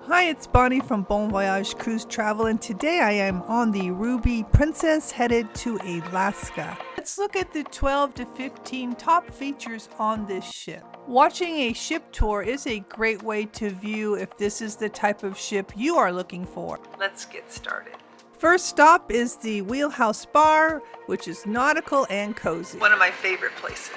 Hi, it's Bonnie from Bon Voyage Cruise Travel, and today I am on the Ruby Princess headed to Alaska. Let's look at the 12 to 15 top features on this ship. Watching a ship tour is a great way to view if this is the type of ship you are looking for. Let's get started. First stop is the Wheelhouse Bar, which is nautical and cozy. One of my favorite places.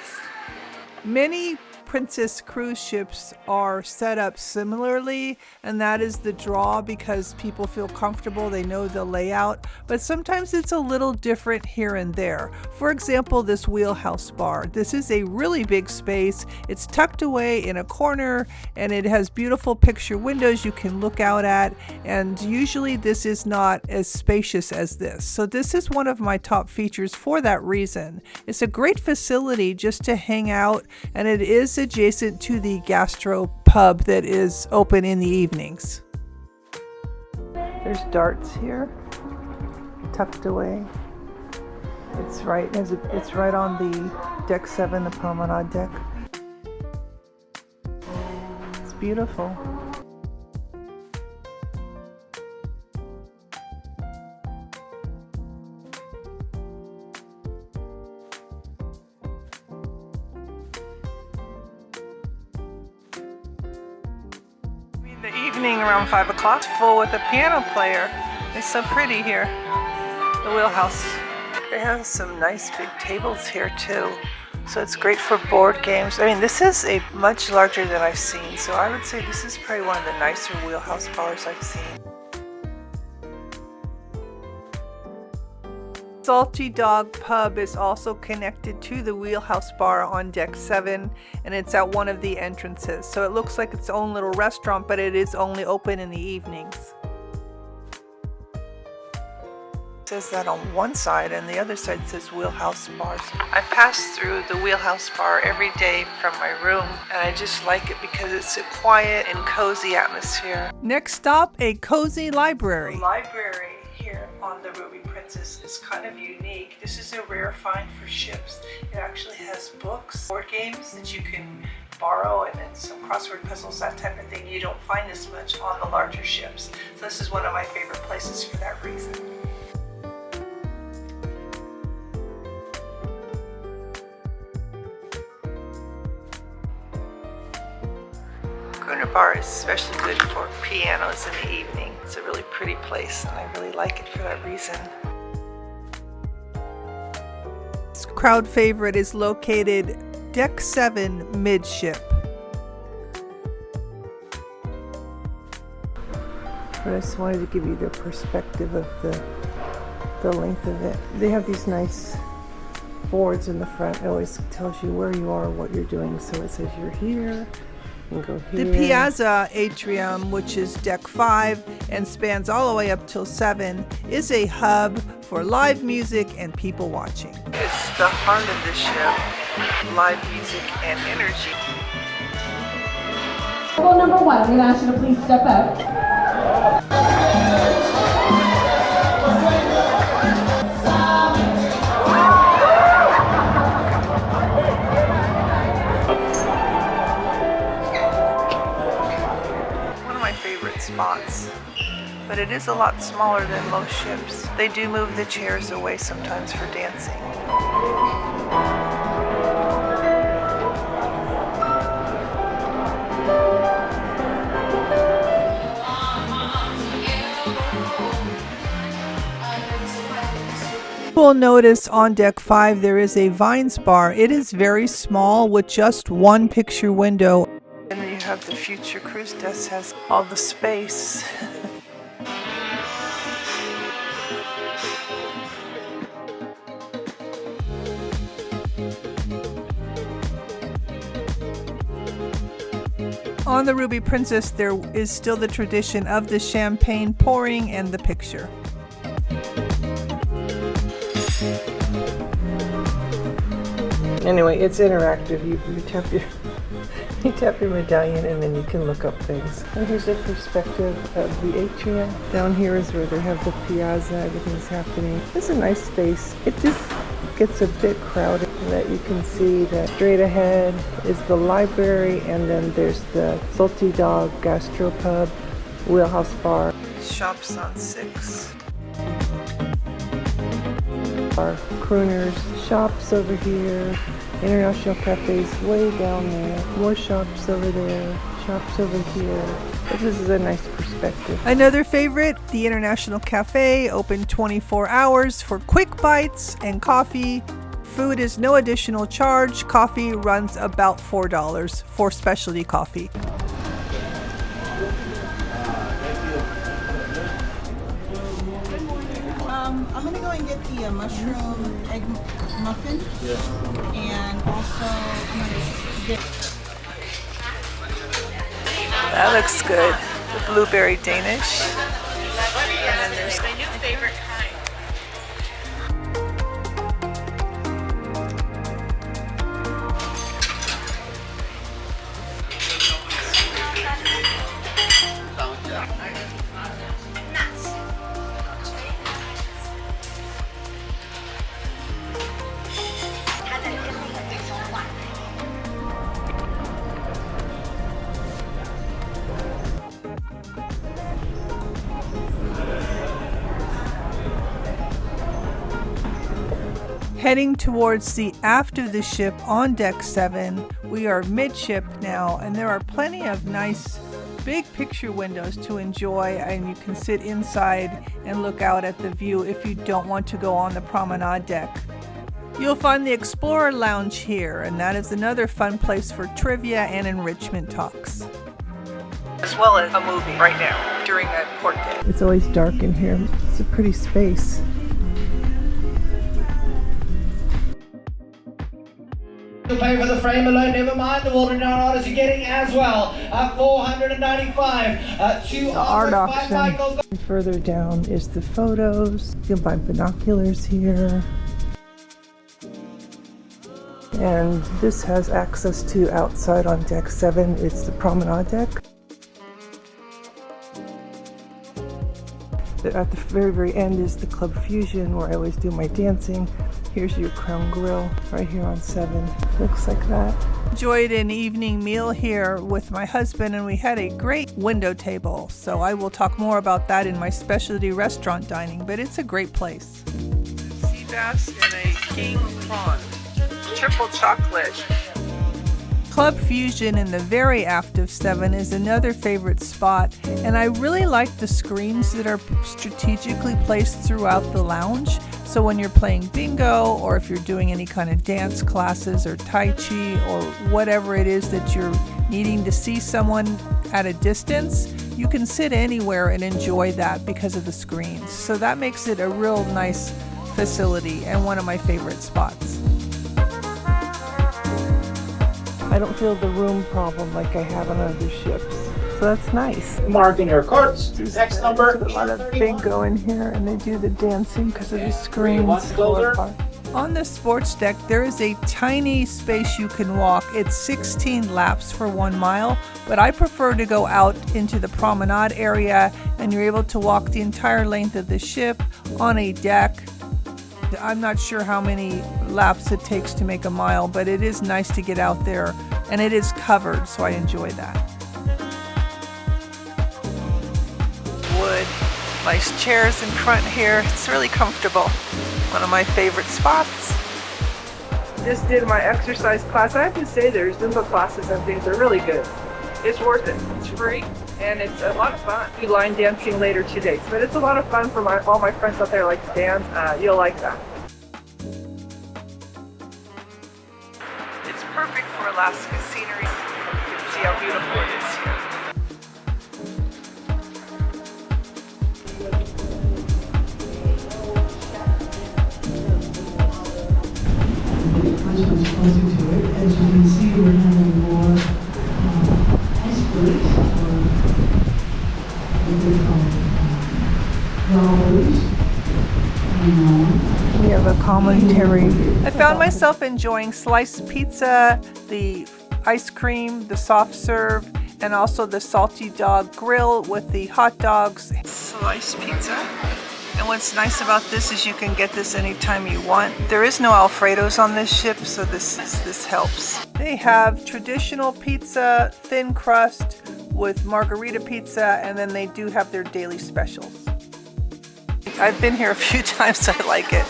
Many Princess cruise ships are set up similarly, and that is the draw because people feel comfortable, they know the layout, but sometimes it's a little different here and there. For example, this Wheelhouse Bar. This is a really big space. It's tucked away in a corner and it has beautiful picture windows you can look out at, and usually this is not as spacious as this. So this is one of my top features for that reason. It's a great facility just to hang out, and it is adjacent to the gastro pub that is open in the evenings. There's darts here, tucked away. It's right on the deck 7, the Promenade deck. It's beautiful. The evening around 5 o'clock, full with a piano player. It's so pretty here. The Wheelhouse. They have some nice big tables here too. So it's great for board games. I mean, this is a much larger than I've seen. So I would say this is probably one of the nicer Wheelhouse bars I've seen. Salty Dog Pub is also connected to the Wheelhouse Bar on deck 7, and it's at one of the entrances. So it looks like its own little restaurant, but it is only open in the evenings. It says that on one side, and the other side says Wheelhouse Bar. I pass through the Wheelhouse Bar every day from my room, and I just like it because it's a quiet and cozy atmosphere. Next stop, a cozy library. The library here on the Ruby Princess is kind of unique. This is a rare find for ships. It actually has books, board games that you can borrow, and then some crossword puzzles, that type of thing. You don't find this much on the larger ships. So this is one of my favorite places for that reason. Crooners Bar is especially good for pianos in the evening. It's a really pretty place, and I really like it for that reason. This crowd favorite is located deck 7 midship. But I just wanted to give you the perspective of the length of it. They have these nice boards in the front. It always tells you where you are, what you're doing. So it says you're here. The Piazza Atrium, which is deck 5 and spans all the way up till 7, is a hub for live music and people watching. It's the heart of the ship, live music and energy. Table number 1, I'm going to ask you to please step out. Spots, but it is a lot smaller than most ships. They do move the chairs away sometimes for dancing. You will notice on deck 5 there is a Vines bar. It is very small with just one picture window. And then you have the future cruise desk, has all the space. On the Ruby Princess, there is still the tradition of the champagne pouring and the picture. Anyway, it's interactive. You tap your medallion and then you can look up things. And here's a perspective of the atrium. Down here is where they have the piazza, everything's happening. It's a nice space. It just gets a bit crowded, and that you can see that straight ahead is the library, and then there's the Salty Dog Gastropub Wheelhouse Bar. Shops on 6. Crooners, shops over here, international cafes way down there, more shops over there, shops over here. But this is a nice perspective. Another favorite, the International Cafe, open 24 hours for quick bites and coffee. Food is no additional charge. Coffee runs about $4 for specialty coffee. I'm gonna go and get the mushroom egg muffin, and also I'm gonna get. That looks good. The blueberry Danish. And then there's my new favorite kind. Heading towards the aft of the ship on deck 7. We are midship now, and there are plenty of nice big picture windows to enjoy, and you can sit inside and look out at the view if you don't want to go on the promenade deck. You'll find the Explorer Lounge here, and that is another fun place for trivia and enrichment talks. As well as a movie right now during a port day. It's always dark in here. It's a pretty space. You'll pay for the frame alone, never mind the water down orders you're getting as well. 495. The art auction. And further down is the photos. You can buy binoculars here. And this has access to outside on deck 7. It's the promenade deck. At the very, very end is the Club Fusion, where I always do my dancing. Here's your Crown Grill right here on 7. Looks like that. Enjoyed an evening meal here with my husband, and we had a great window table. So I will talk more about that in my specialty restaurant dining, but it's a great place. Sea bass and a king prawn. Triple chocolate. Club Fusion in the very aft of 7 is another favorite spot, and I really like the screens that are strategically placed throughout the lounge. So when you're playing bingo, or if you're doing any kind of dance classes or tai chi or whatever it is that you're needing to see someone at a distance, you can sit anywhere and enjoy that because of the screens. So that makes it a real nice facility and one of my favorite spots. I don't feel the room problem like I have on other ships. So that's nice. Mark in your carts. Next number. There's a lot of bingo in here, and they do the dancing because of the screens. On the sports deck, there is a tiny space you can walk. It's 16 laps for 1 mile, but I prefer to go out into the promenade area, and you're able to walk the entire length of the ship on a deck. I'm not sure how many laps it takes to make a mile, but it is nice to get out there, and it is covered, so I enjoy that. Wood, nice chairs in front here. It's really comfortable. One of my favorite spots. Just did my exercise class. I have to say their Zumba classes and things are really good. It's worth it. It's free and it's a lot of fun. We do line dancing later today, but it's a lot of fun for all my friends out there like to dance. You'll like that. It's perfect for Alaska scenery. You can see how beautiful it is here. Closer to it. As you can see, we're having more icebergs, or what they call We have a commentary. I found myself enjoying sliced pizza, the ice cream, the soft serve, and also the salty dog grill with the hot dogs. Sliced pizza. And what's nice about this is you can get this anytime you want. There is no Alfredos on this ship, so this helps. They have traditional pizza, thin crust, with margarita pizza, and then they do have their daily specials. I've been here a few times, I like it.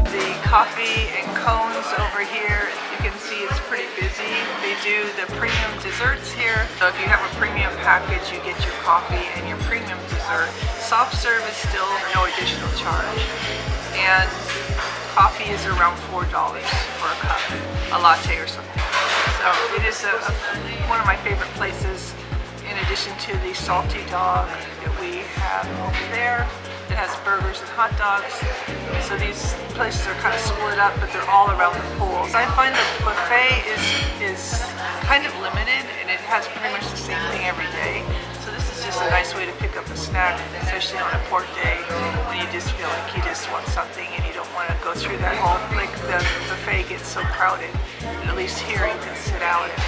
The coffee and cones over here, you can see it's pretty busy. They do the premium desserts here. So if you have a premium package, you get your coffee and your premium dessert. Soft serve is still no additional charge. And coffee is around $4 for a cup, a latte or something. So it is one of my favorite places, in addition to the salty dog that we have over there. It has burgers and hot dogs. So these places are kind of split up, but they're all around the pool. So I find the buffet is kind of limited, and it has pretty much the same thing every day. So this is just a nice way to pick up a snack, especially on a port day when you just feel like you just want something and you don't want to go through that whole, like the buffet gets so crowded. And at least here you can sit out and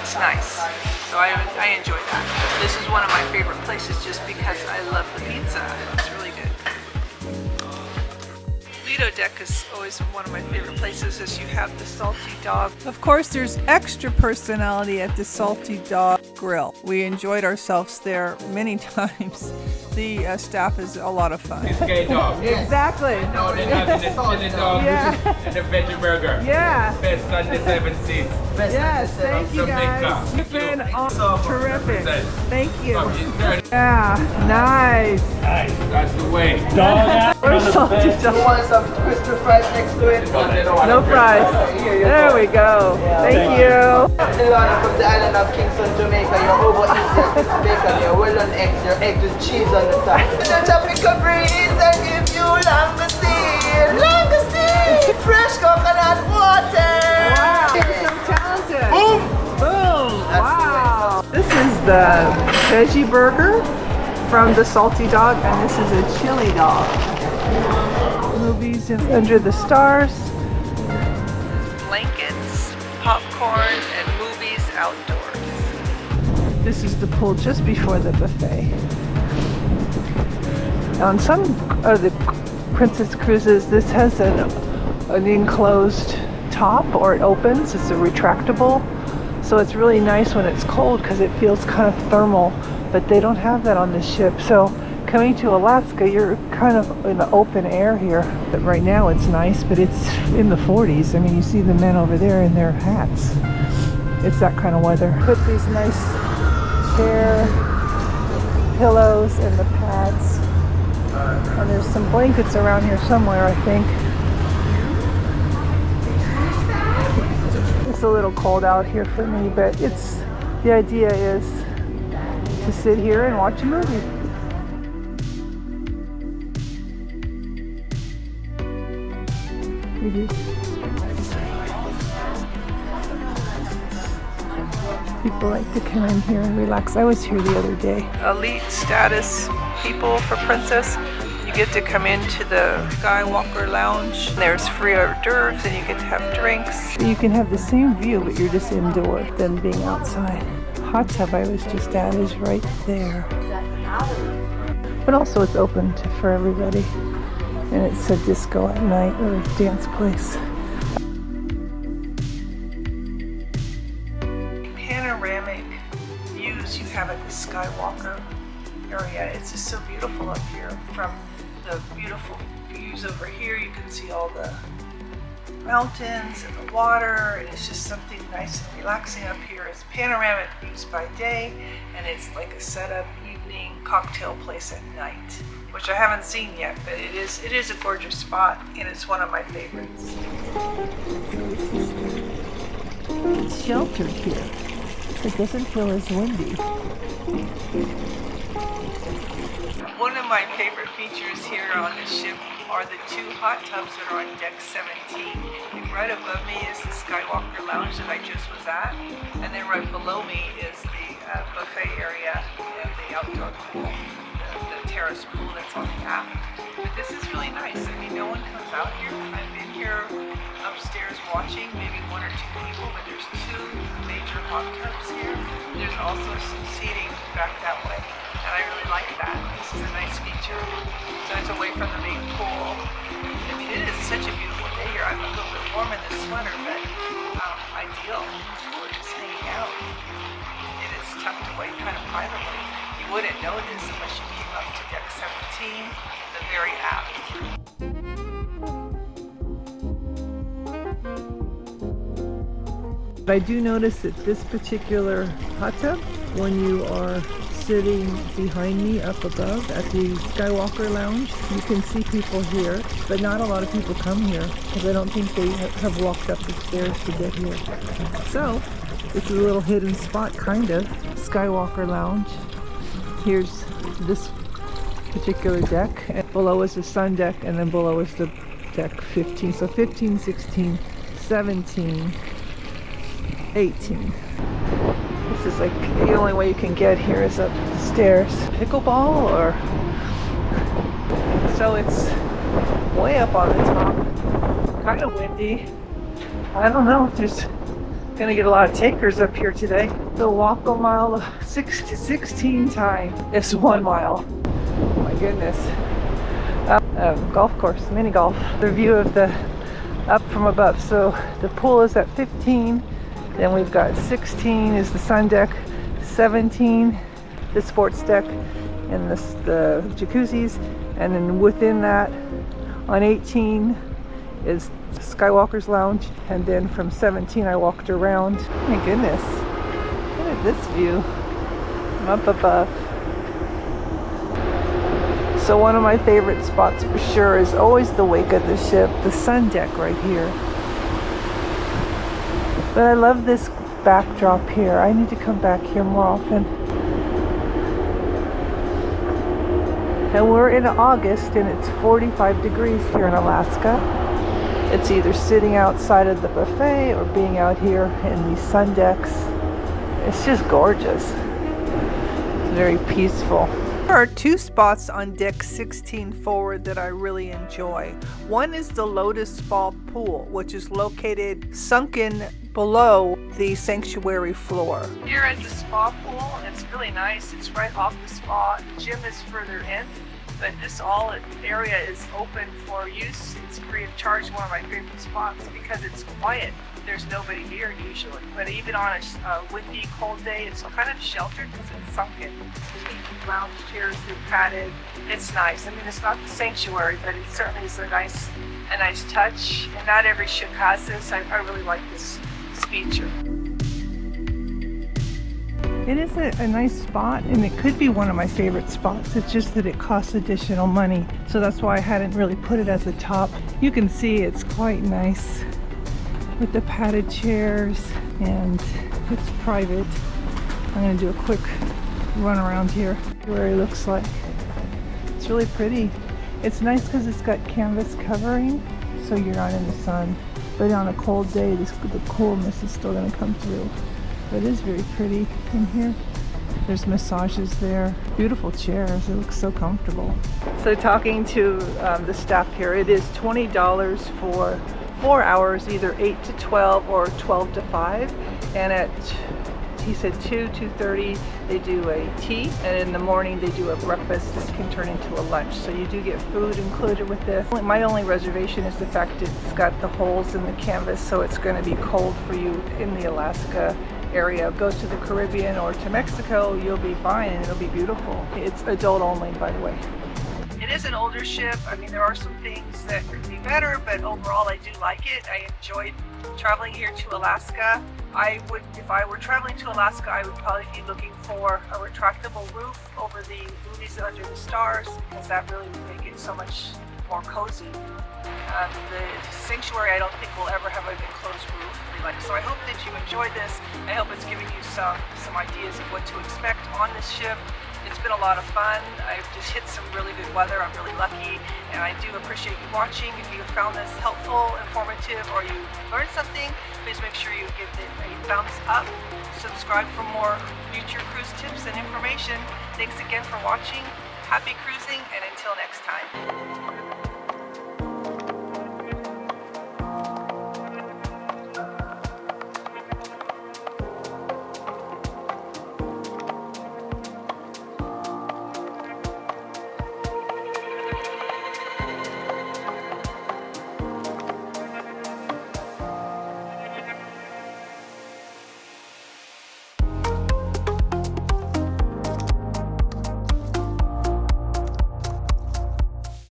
it's nice. So I enjoy that. This is one of my favorite places just because I love the pizza. It's really good. Lido Deck is always one of my favorite places as you have the salty dog. Of course, there's extra personality at the Salty Dog Grill. We enjoyed ourselves there many times. The staff is a lot of fun. It's gay dog. Exactly. No, they have the chili dog and the veggie burger. Yeah. Best on the 7 seats. Yes, thank you guys. You've been terrific. Thank you. Yeah, nice. That's the way. We're salty dog. You want some crispy fries next to it? No fries. There we go. Thank you. Ilana from the island of Kingston, Jamaica. You're over easy at this bacon. You're well on eggs. Your eggs with cheese on the top. The tropical breeze and give you langoustine. Langoustine! Fresh coconut water! Wow, you're so talented. Boom! Boom! Wow. This is the veggie burger from the Salty Dog, and this is a chili dog. Movies under the stars. Blankets, popcorn, and movies outdoors. This is the pool just before the buffet. On some of the Princess cruises, this has an enclosed top, or it opens. It's a retractable, so it's really nice when it's cold because it feels kind of thermal, but they don't have that on this ship. So coming to Alaska, you're kind of in the open air here. But right now it's nice, but it's in the 40s. I mean, you see the men over there in their hats. It's that kind of weather. Put these nice chair pillows and the pads. And there's some blankets around here somewhere, I think. It's a little cold out here for me, but the idea is to sit here and watch a movie. People like to come in here and relax. I was here the other day. Elite status people for Princess, you get to come into the Skywalker Lounge. There's free hors d'oeuvres and you get to have drinks. You can have the same view, but you're just indoor than being outside. Hot tub I was just at is right there. But also it's open for everybody. And it's a disco at night, or a dance place. Panoramic views you have at the Skywalker area. It's just so beautiful up here. From the beautiful views over here, you can see all the mountains and the water, and it's just something nice and relaxing up here. It's panoramic views by day, and it's like a setup evening cocktail place at night, which I haven't seen yet, but it is a gorgeous spot, and it's one of my favorites. It's sheltered here, so it doesn't feel as windy. One of my favorite features here on the ship are the two hot tubs that are on deck 17. And right above me is the Skywalker Lounge that I just was at, and then right below me is the buffet area and the outdoor pool, the terrace pool that's on the aft. But this is really nice. I mean, no one comes out here. I've been here upstairs watching, maybe one or two people, but there's two major hot tubs here. There's also some seating back that way, and I really like that. This is a nice feature. So it's away from the main pool. I mean, it is such a beautiful day here. I'm a little bit warm in this sweater, but ideal for just hanging out. It is tucked away kind of privately. You wouldn't notice unless you came up to deck 17, the very aft. I do notice that this particular hot tub, when you are sitting behind me up above at the Skywalker Lounge, you can see people here, but not a lot of people come here because I don't think they have walked up the stairs to get here. So it's a little hidden spot, kind of. Skywalker Lounge. Here's this particular deck, and below is the sun deck, and then below is the deck 15. So 15, 16, 17, 18. This is like the only way you can get here is up the stairs. Pickleball, or so it's way up on the top. Kind of windy. I don't know if there's gonna get a lot of takers up here today. The walk a mile of 6 to 16 time is 1 mile. Oh my goodness. Golf course, mini golf. The view of the up from above. So the pool is at 15. Then we've got 16 is the sun deck, 17 the sports deck, and the jacuzzis, and then within that on 18 is Skywalker's Lounge, and then from 17 I walked around. Oh my goodness, look at this view. I'm up above. So one of my favorite spots for sure is always the wake of the ship, the sun deck right here. But I love this backdrop here. I need to come back here more often. And we're in August and it's 45 degrees here in Alaska. It's either sitting outside of the buffet or being out here in these sun decks. It's just gorgeous. It's very peaceful. There are 2 spots on deck 16 forward that I really enjoy. One is the Lotus Spa Pool, which is located sunken below the sanctuary floor. Here at the spa pool, it's really nice. It's right off the spa. The gym is further in, but this all area is open for use. It's free of charge, one of my favorite spots because it's quiet. There's nobody here usually, but even on a windy, cold day, it's kind of sheltered because it's sunken. Lounge chairs, they're padded. It's nice. I mean, it's not the sanctuary, but it certainly is a nice touch. And not every ship has this. I really like this feature. It is a nice spot, and it could be one of my favorite spots. It's just that it costs additional money, so that's why I hadn't really put it at the top. You can see it's quite nice with the padded chairs, and it's private. I'm going to do a quick run around here where it looks like. It's really pretty. It's nice because it's got canvas covering, so you're not in the sun. But on a cold day, the coolness is still going to come through. But it is very pretty in here. There's massages there. Beautiful chairs. It looks so comfortable. So talking to the staff here, it is $20 for 4 hours, either 8 to 12 or 12 to 5. And at, he said 2:30, they do a tea, and in the morning they do a breakfast that can turn into a lunch. So you do get food included with this. My only reservation is the fact it's got the holes in the canvas, so it's going to be cold for you in the Alaska area. Go to the Caribbean or to Mexico, you'll be fine and it'll be beautiful. It's adult only, by the way. It is an older ship. I mean, there are some things that could be better, but overall I do like it. I enjoyed traveling here to Alaska. If I were traveling to Alaska, I would probably be looking for a retractable roof over the movies under the stars, because that really would make it so much more cozy. The sanctuary, I don't think will ever have an enclosed roof. So I hope that you enjoyed this. I hope it's giving you some ideas of what to expect on this ship. It's been a lot of fun. I've just hit some really good weather. I'm really lucky, and I do appreciate you watching. If you found this helpful, informative, or you learned something, please make sure you give it a thumbs up. Subscribe for more future cruise tips and information. Thanks again for watching. Happy cruising, and until next time.